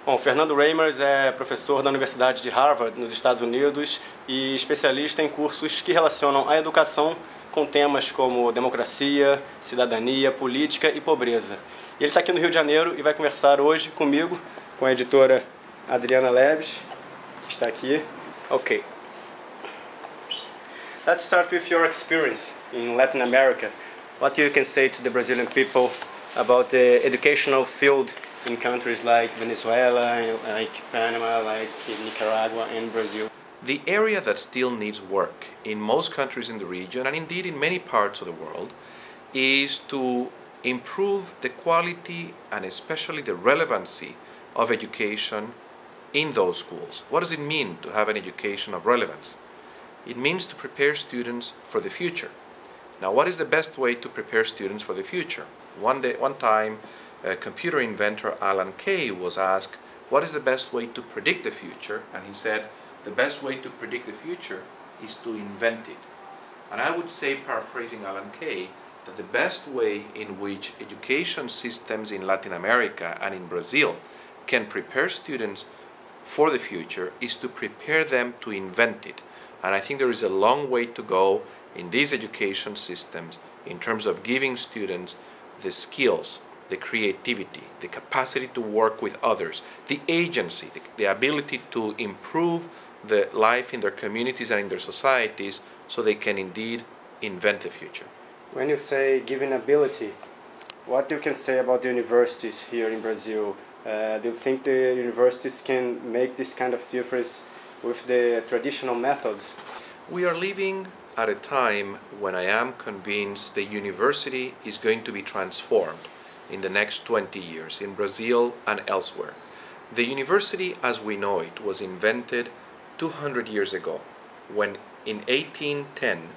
Bom, Fernando Reimers é professor da Universidade de Harvard, nos Estados Unidos, e especialista em cursos que relacionam a educação com temas como democracia, cidadania, política e pobreza. E ele está aqui no Rio de Janeiro e vai conversar hoje comigo, com a editora Adriana Levis, que está aqui. Ok. Let's start with your experience in Latin America. What you can say to the Brazilian people about the educational field in countries like Venezuela, like Panama, like Nicaragua and Brazil? The area that still needs work in most countries in the region, and indeed in many parts of the world, is to improve the quality and especially the relevancy of education in those schools. What does it mean to have an education of relevance? It means to prepare students for the future. Now, what is the best way to prepare students for the future? One time, computer inventor Alan Kay was asked, what is the best way to predict the future? And he said, the best way to predict the future is to invent it. And I would say, paraphrasing Alan Kay, that the best way in which education systems in Latin America and in Brazil can prepare students for the future is to prepare them to invent it. And I think there is a long way to go in these education systems in terms of giving students the skills, the creativity, the capacity to work with others, the agency, the ability to improve the life in their communities and in their societies so they can indeed invent the future. When you say giving ability, what you can say about the universities here in Brazil? Do you think the universities can make this kind of difference with the traditional methods? We are living at a time when I am convinced the university is going to be transformed in the next 20 years in Brazil and elsewhere. The university as we know it was invented 200 years ago when in 1810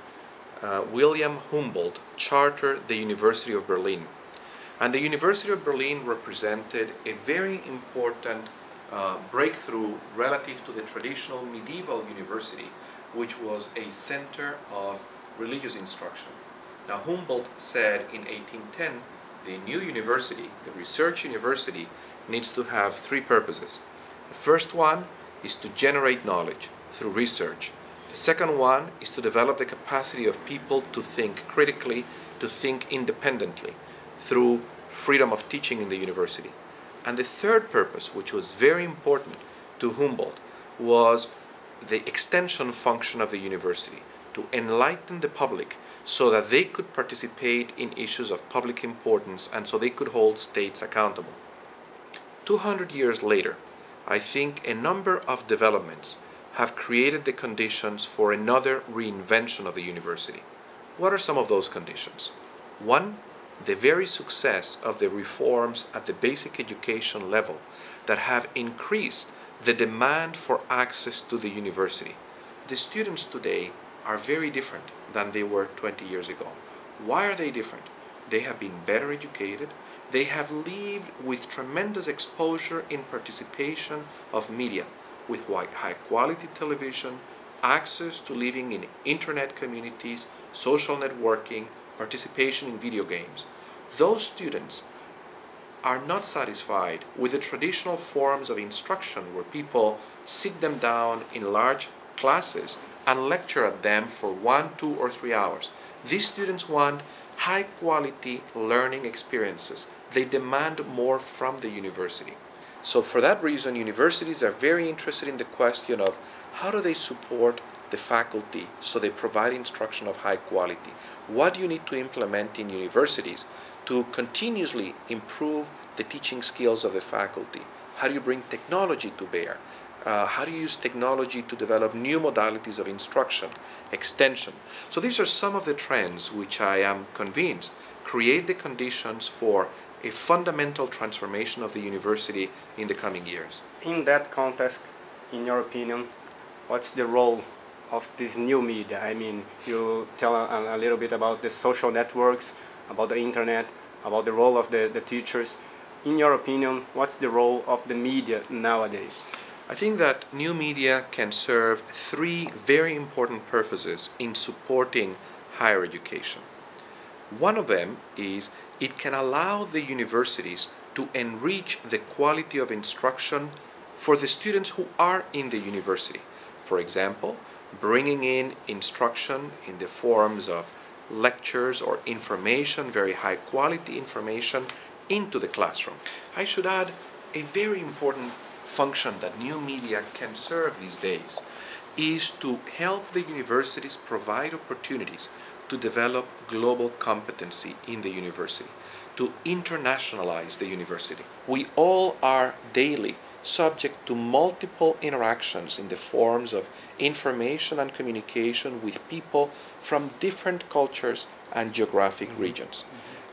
William Humboldt chartered the University of Berlin. And the University of Berlin represented a very important breakthrough relative to the traditional medieval university, which was a center of religious instruction. Now, Humboldt said in 1810, the new university, the research university, needs to have three purposes. The first one is to generate knowledge through research. The second one is to develop the capacity of people to think critically, to think independently through freedom of teaching in the university. And the third purpose, which was very important to Humboldt, was the extension function of the university, to enlighten the public so that they could participate in issues of public importance and so they could hold states accountable. 200 years later, I think a number of developments have created the conditions for another reinvention of the university. What are some of those conditions? One, the very success of the reforms at the basic education level that have increased the demand for access to the university. The students today are very different than they were 20 years ago. Why are they different? They have been better educated. They have lived with tremendous exposure in participation of media, with high quality television, access to living in internet communities, social networking, participation in video games. Those students are not satisfied with the traditional forms of instruction where people sit them down in large classes and lecture at them for 1, 2, or 3 hours. These students want high quality learning experiences. They demand more from the university. So for that reason, universities are very interested in the question of how do they support the faculty so they provide instruction of high quality. What do you need to implement in universities to continuously improve the teaching skills of the faculty? How do you bring technology to bear? How do you use technology to develop new modalities of instruction, extension? So these are some of the trends which I am convinced create the conditions for a fundamental transformation of the university in the coming years. In that context, in your opinion, what's the role of this new media? I mean, you tell a little bit about the social networks, about the internet, about the role of the teachers. In your opinion, what's the role of the media nowadays? I think that new media can serve three very important purposes in supporting higher education. One of them is it can allow the universities to enrich the quality of instruction for the students who are in the university. For example, bringing in instruction in the forms of lectures or information, very high quality information, into the classroom. I should add a very important function that new media can serve these days is to help the universities provide opportunities to develop global competency in the university, to internationalize the university. We all are daily subject to multiple interactions in the forms of information and communication with people from different cultures and geographic regions.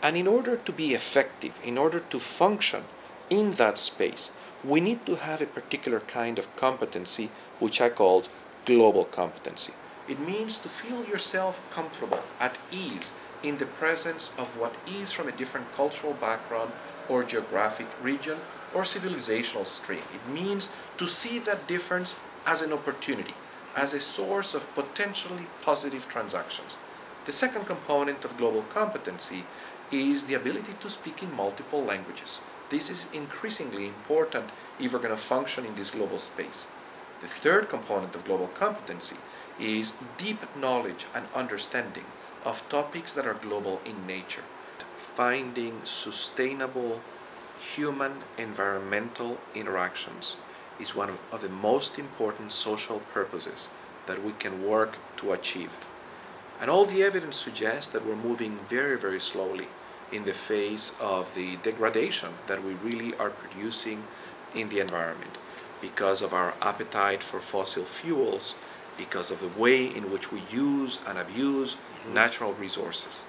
And in order to be effective, in order to function in that space, we need to have a particular kind of competency, which I called global competency. It means to feel yourself comfortable, at ease, in the presence of what is from a different cultural background or geographic region or civilizational stream. It means to see that difference as an opportunity, as a source of potentially positive transactions. The second component of global competency is the ability to speak in multiple languages. This is increasingly important if we're going to function in this global space. The third component of global competency is deep knowledge and understanding of topics that are global in nature. Finding sustainable human environmental interactions is one of the most important social purposes that we can work to achieve. And all the evidence suggests that we're moving very, very slowly in the face of the degradation that we really are producing in the environment because of our appetite for fossil fuels, because of the way in which we use and abuse natural resources.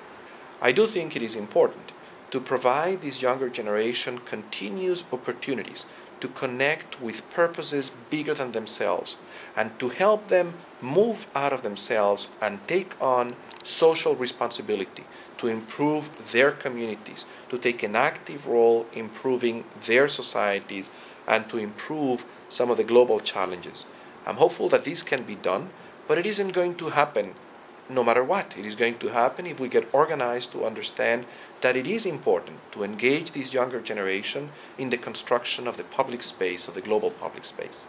I do think it is important to provide this younger generation continuous opportunities to connect with purposes bigger than themselves and to help them move out of themselves and take on social responsibility to improve their communities, to take an active role improving their societies and to improve some of the global challenges. I'm hopeful that this can be done, but it isn't going to happen no matter what. It is going to happen if we get organized to understand that it is important to engage this younger generation in the construction of the public space, of the global public space.